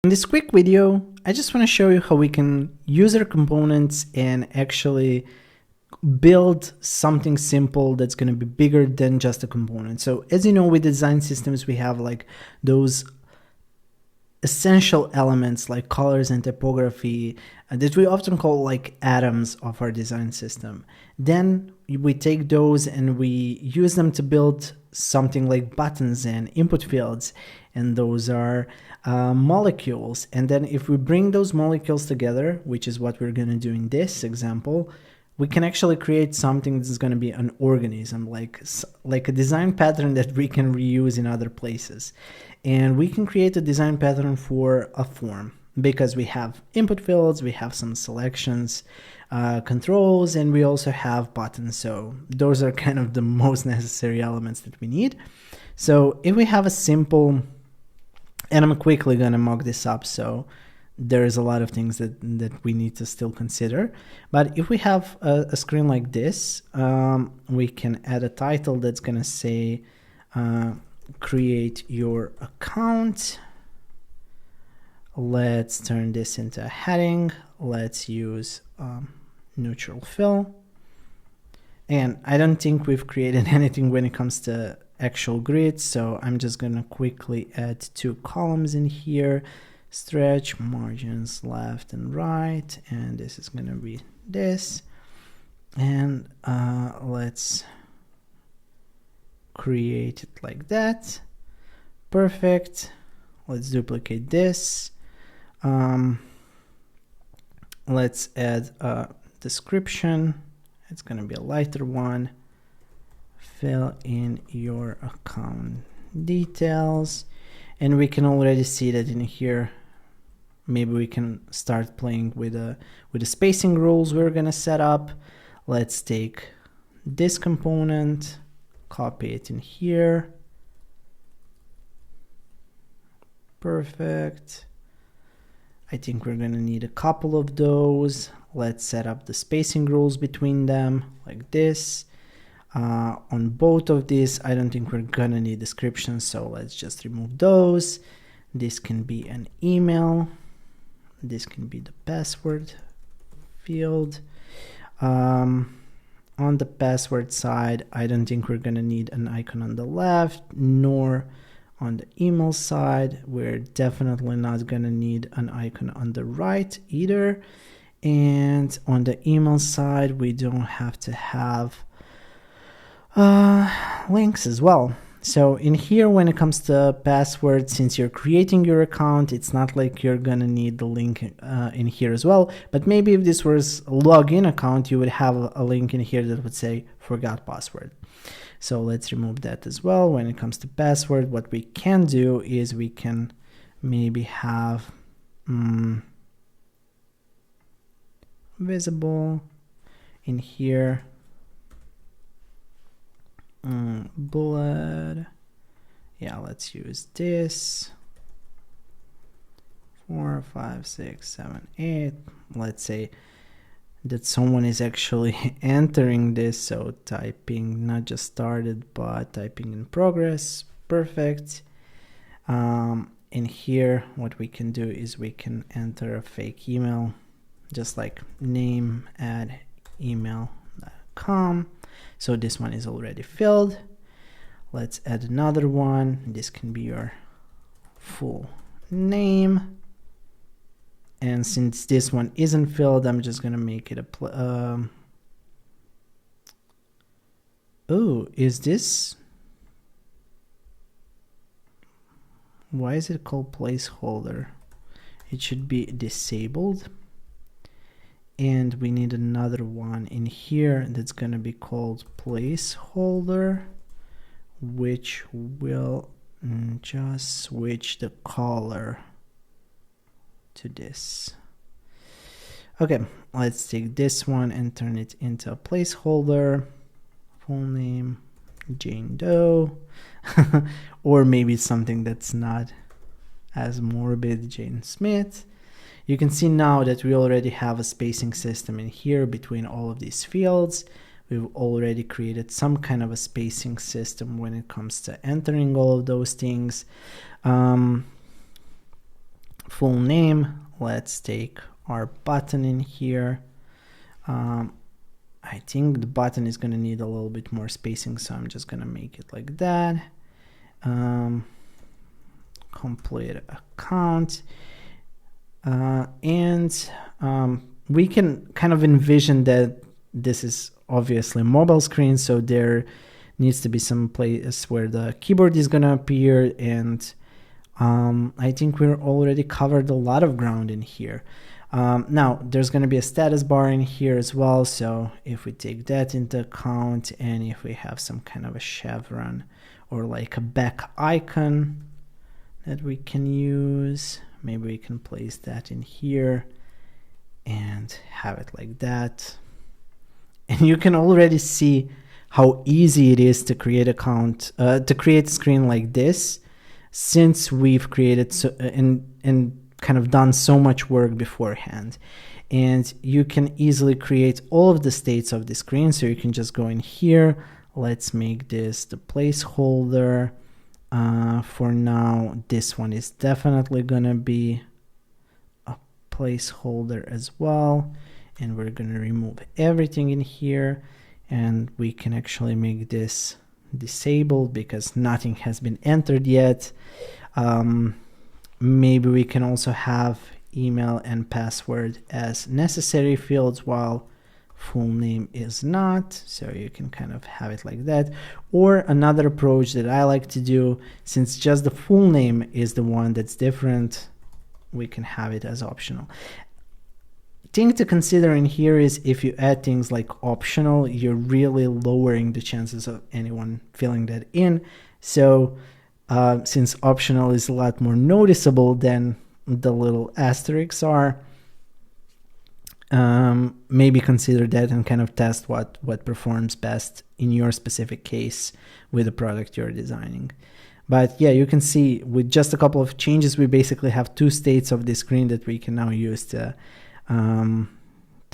In this quick video, I just want to show you how we can use our components and actually build something simple that's going to be bigger than just a component. So as you know, with design systems, we have like those essential elements like colors and typography that we often call like atoms of our design system. Then we take those and we use them to build something like buttons and input fields, and those are molecules. And then if we bring those molecules together, which is what we're going to do in this example, we can actually create something that's going to be an organism, like a design pattern that we can reuse in other places. And we can create a design pattern for a form because we have input fields, we have some selections, controls, and we also have buttons. So those are kind of the most necessary elements that we need. So if we have a simple, and I'm quickly going to mock this up, so there's a lot of things that we need to still consider. But if we have a screen like this, we can add a title that's going to say create your account. Let's turn this into a heading. Let's use neutral fill. And I don't think we've created anything when it comes to actual grid, so I'm just going to quickly add 2 columns in here. Stretch margins left and right, and this is going to be this. And let's create it like that. Perfect. Let's duplicate this. Let's add a description. It's going to be a lighter one. Fill in your account details. And we can already see that in here, maybe we can start playing with the spacing rules we're going to set up. Let's take this component, copy it in here. Perfect. I think we're going to need a couple of those. Let's set up the spacing rules between them like this. On both of these, I don't think we're gonna need descriptions, so let's just remove those. This can be an email. This can be the password field. On the password side, I don't think we're gonna need an icon on the left, nor on the email side. We're definitely not gonna need an icon on the right either. And on the email side, we don't have to have links as well. So in here, when it comes to password, since you're creating your account, it's not like you're gonna need the link in here as well. But maybe if this was a login account, you would have a link in here that would say forgot password. So let's remove that as well. When it comes to password, what we can do is we can maybe have visible in here. Bullet. Yeah, let's use this. 4, 5, 6, 7, 8. Let's say that someone is actually entering this, so typing not just started but typing in progress. Perfect. In here, what we can do is we can enter a fake email, just like name@email.com. So this one is already filled. Let's add another one. This can be your full name. And since this one isn't filled, I'm just gonna make it a oh, is this? Why is it called placeholder? It should be disabled. And we need another one in here that's going to be called placeholder, which will just switch the color to this. Okay, let's take this one and turn it into a placeholder. Full name, Jane Doe, or maybe something that's not as morbid, Jane Smith. You can see now that we already have a spacing system in here between all of these fields. We've already created some kind of a spacing system when it comes to entering all of those things. full name. Let's take our button in here. I think the button is going to need a little bit more spacing, so I'm just going to make it like that. Complete account. And we can kind of envision that this is obviously a mobile screen, so there needs to be some place where the keyboard is going to appear, and I think we're already covered a lot of ground in here. Now there's going to be a status bar in here as well, so if we take that into account, and if we have some kind of a chevron or like a back icon that we can use, maybe we can place that in here and have it like that. And you can already see how easy it is to create a screen like this, since we've created and kind of done so much work beforehand. And you can easily create all of the states of the screen, so you can just go in here. Let's make this the placeholder. For now, this one is definitely gonna be a placeholder as well, and we're gonna remove everything in here, and we can actually make this disabled because nothing has been entered yet. Maybe we can also have email and password as necessary fields while full name is not, so you can kind of have it like that. Or another approach that I like to do, since just the full name is the one that's different, we can have it as optional. Thing to consider in here is if you add things like optional, you're really lowering the chances of anyone filling that in. So since optional is a lot more noticeable than the little asterisks are, maybe consider that and kind of test what performs best in your specific case with the product you're designing. But yeah, you can see with just a couple of changes, we basically have two states of the screen that we can now use to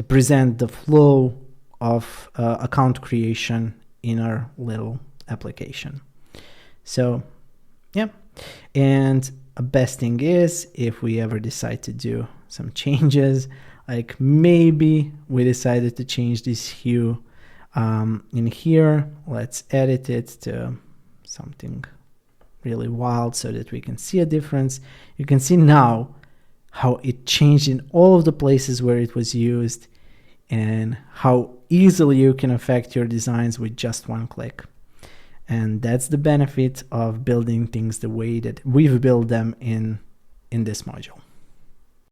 present the flow of account creation in our little application. So yeah, and a best thing is if we ever decide to do some changes, like maybe we decided to change this hue in here, let's edit it to something really wild so that we can see a difference. You can see now how it changed in all of the places where it was used, and how easily you can affect your designs with just one click. And that's the benefit of building things the way that we've built them in this module.